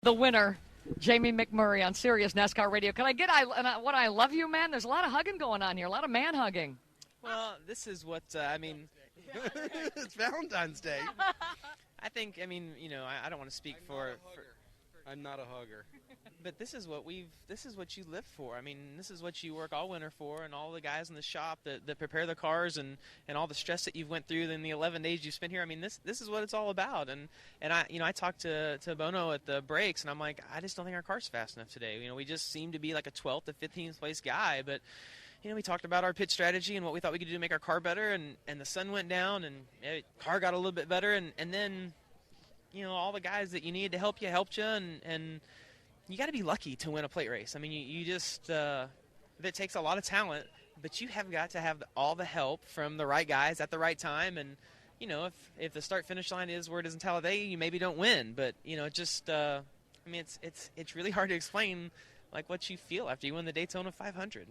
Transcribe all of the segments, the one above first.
The winner, Jamie McMurray on Sirius NASCAR Radio. Can I get what I love you, man? There's a lot of hugging going on here, a lot of man hugging. Well, this is what, It's Valentine's Day. I think, I don't want to speak for I'm not a hugger. But this is what you live for. I mean, this is what you work all winter for, and all the guys in the shop that prepare the cars and all the stress that you've went through in the 11 days you've spent here. I mean, this is what it's all about. And I talked to Bono at the breaks, and I'm like, I just don't think our car's fast enough today. We just seem to be like a 12th to 15th place guy, but we talked about our pit strategy and what we thought we could do to make our car better, and the sun went down, and the car got a little bit better, and then all the guys that you needed to help you helped you, and you got to be lucky to win a plate race. I mean, you just it takes a lot of talent, but you have got to have all the help from the right guys at the right time. And if the start-finish line is where it is in Talladega, you maybe don't win. But it's really hard to explain like what you feel after you win the Daytona 500.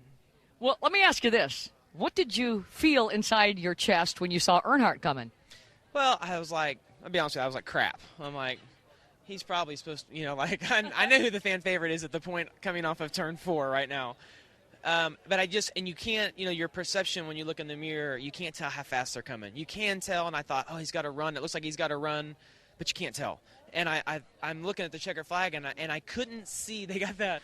Well, let me ask you this: what did you feel inside your chest when you saw Earnhardt coming? Well, I'll be honest with you, I was like, crap. I'm like, he's probably supposed to, I know who the fan favorite is at the point coming off of turn 4 right now. But you can't, your perception when you look in the mirror, you can't tell how fast they're coming. You can tell, and I thought, oh, he's got to run. It looks like he's got to run, but you can't tell. And I'm looking at the checker flag, and I couldn't see. They got the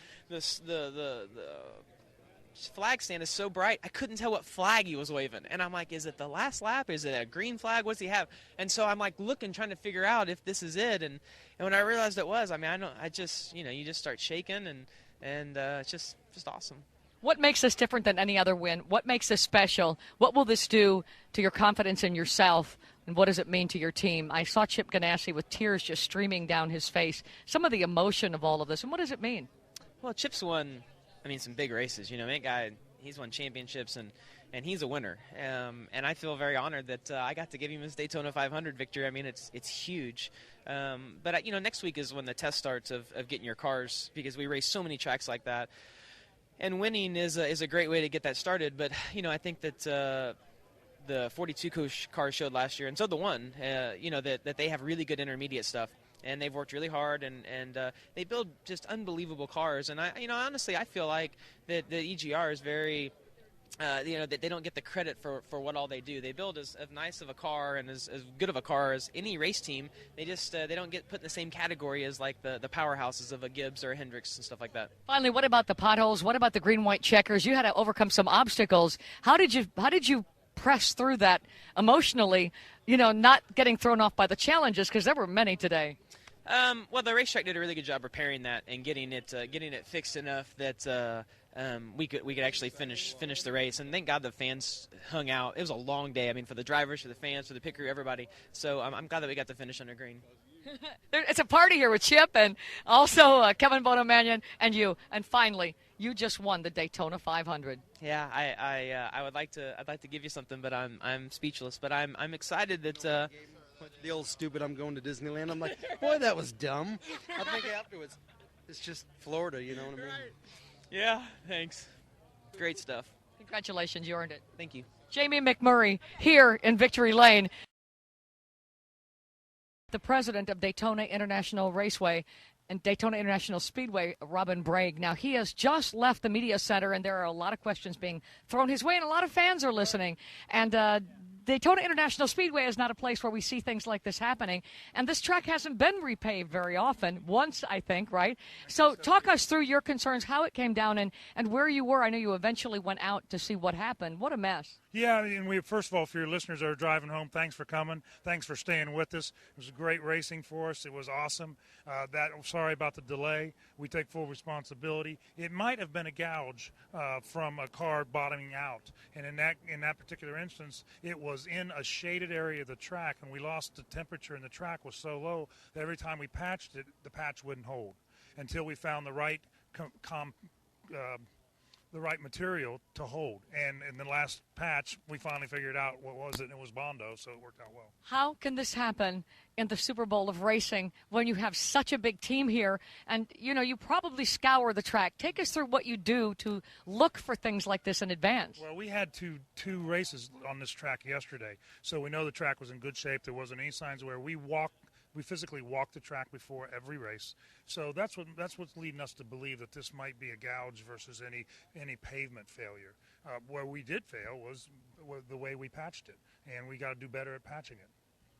flag stand is so bright, I couldn't tell what flag he was waving. And I'm like, is it the last lap? Is it a green flag? What's he have? And so I'm like looking, trying to figure out if this is it. And when I realized it was, you just start shaking, and it's just awesome. What makes this different than any other win? What makes this special? What will this do to your confidence in yourself? And what does it mean to your team? I saw Chip Ganassi with tears just streaming down his face. Some of the emotion of all of this. And what does it mean? Well, Chip's won some big races. That guy, he's won championships, and he's a winner. And I feel very honored that I got to give him his Daytona 500 victory. I mean, it's huge. But next week is when the test starts of getting your cars, because we race so many tracks like that. And winning is a great way to get that started. But, I think that the 42 cars showed last year, and so the one, that they have really good intermediate stuff. And they've worked really hard, and they build just unbelievable cars. And honestly, I feel like that the EGR is very, that they don't get the credit for what all they do. They build as nice of a car and as good of a car as any race team. They just they don't get put in the same category as like the powerhouses of a Gibbs or a Hendricks and stuff like that. Finally, what about the potholes? What about the green-white checkers? You had to overcome some obstacles. How did you press through that emotionally? Not getting thrown off by the challenges, because there were many today. Well, the racetrack did a really good job repairing that and getting it fixed enough that we could actually finish the race. And thank God the fans hung out. It was a long day. I mean, for the drivers, for the fans, for the pit crew, everybody. So I'm glad that we got to finish under green. It's a party here with Chip and also Kevin Bonamanian and you. And finally, you just won the Daytona 500. Yeah, I'd like to give you something, but I'm speechless. But I'm excited that. The old stupid, I'm going to Disneyland. I'm like, boy, that was dumb. I think afterwards, it's just Florida, you know what I mean? Yeah, thanks. Great stuff. Congratulations, you earned it. Thank you. Jamie McMurray here in Victory Lane. The president of Daytona International Raceway and Daytona International Speedway, Robin Braig. Now, he has just left the media center, and there are a lot of questions being thrown his way, and a lot of fans are listening. And Daytona International Speedway is not a place where we see things like this happening. And this track hasn't been repaved very often. Once, I think, right? So talk us through your concerns, how it came down, and where you were. I know you eventually went out to see what happened. What a mess. Yeah, and first of all, for your listeners that are driving home, thanks for coming. Thanks for staying with us. It was great racing for us. It was awesome. Sorry about the delay. We take full responsibility. It might have been a gouge from a car bottoming out, and in that particular instance, it was in a shaded area of the track, and we lost the temperature, and the track was so low that every time we patched it, the patch wouldn't hold until we found the right the right material to hold. And in the last patch, we finally figured out what was it, and it was Bondo, so it worked out well. How can this happen in the Super Bowl of racing when you have such a big team here? And, you probably scour the track. Take us through what you do to look for things like this in advance. Well, we had two races on this track yesterday, so we know the track was in good shape. There wasn't any signs where we walked We physically walk the track before every race. So that's what's leading us to believe that this might be a gouge versus any pavement failure. Where we did fail was the way we patched it, and we got to do better at patching it.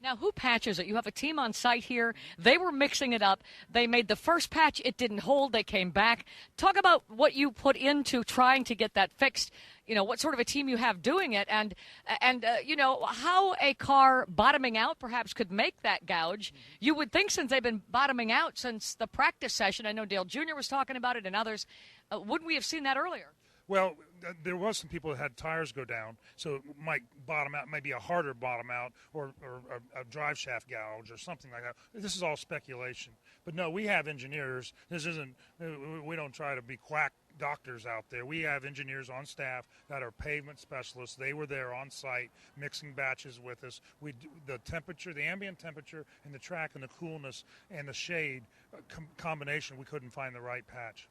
Now, who patches it? You have a team on site here. They were mixing it up. They made the first patch. It didn't hold. They came back. Talk about what you put into trying to get that fixed. What sort of a team you have doing it, and how a car bottoming out perhaps could make that gouge. You would think since they've been bottoming out since the practice session, I know Dale Jr. was talking about it and others, wouldn't we have seen that earlier? Well, there was some people that had tires go down, so it might bottom out, maybe a harder bottom out or a drive shaft gouge or something like that. This is all speculation. But no, we have engineers. We don't try to be quack doctors out there. We have engineers on staff that are pavement specialists. They were there on site mixing batches with us. The temperature, the ambient temperature and the track and the coolness and the shade combination, we couldn't find the right patch.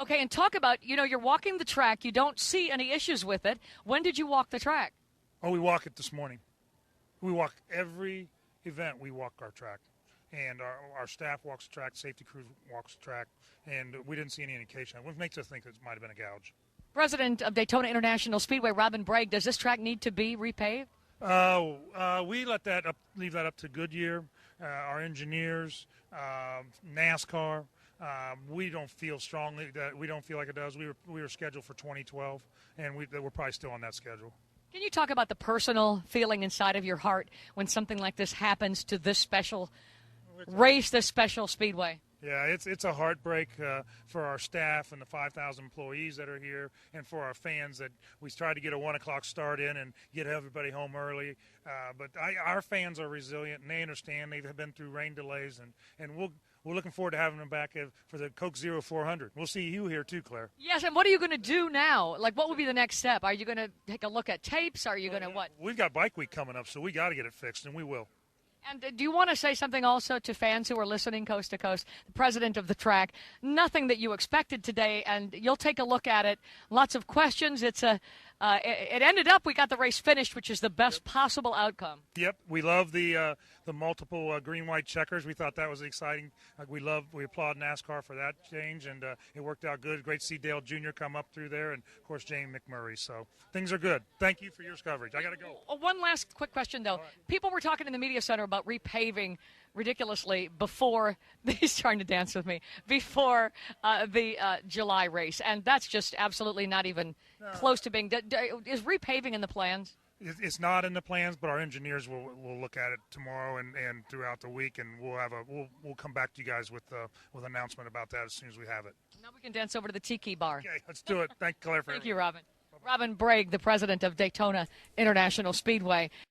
Okay, and talk about, you're walking the track. You don't see any issues with it. When did you walk the track? Oh, we walk it this morning. We walk every event. We walk our track. And our staff walks the track, safety crew walks the track, and we didn't see any indication. What makes us think it might have been a gouge? President of Daytona International Speedway, Robin Braig, does this track need to be repaved? We leave that up to Goodyear, our engineers, NASCAR. We don't feel strongly that we don't feel like it does. We were scheduled for 2012, and we're probably still on that schedule. Can you talk about the personal feeling inside of your heart when something like this happens to this special race, this special speedway? Yeah, it's a heartbreak for our staff and the 5,000 employees that are here, and for our fans that we tried to get a 1 o'clock start in and get everybody home early. But our fans are resilient, and they understand. They've been through rain delays, and we're looking forward to having them back for the Coke Zero 400. We'll see you here too, Claire. Yes, and what are you going to do now? Like, what would be the next step? Are you going to take a look at tapes? Are you going to what? We've got Bike Week coming up, so we got to get it fixed, and we will. And do you want to say something also to fans who are listening coast to coast? The president of the track, nothing that you expected today, and you'll take a look at it. Lots of questions. It ended up we got the race finished, which is the best possible outcome. Yep, we love the multiple green-white checkers. We thought that was exciting. We applaud NASCAR for that change, and it worked out good. Great to see Dale Jr. come up through there, and of course Jamie McMurray. So things are good. Thank you for your coverage. I got to go. One last quick question though. Right. People were talking in the media center about repaving ridiculously before he's trying to dance with me before the July race, and that's just absolutely not even close to being. Is repaving in the plans? It's not in the plans, but our engineers will look at it tomorrow and throughout the week, and we'll come back to you guys with an announcement about that as soon as we have it. Now we can dance over to the Tiki Bar. Okay, let's do it. Thank you, Claire. Thank you, Robin. Bye-bye. Robin Braig, the president of Daytona International Speedway.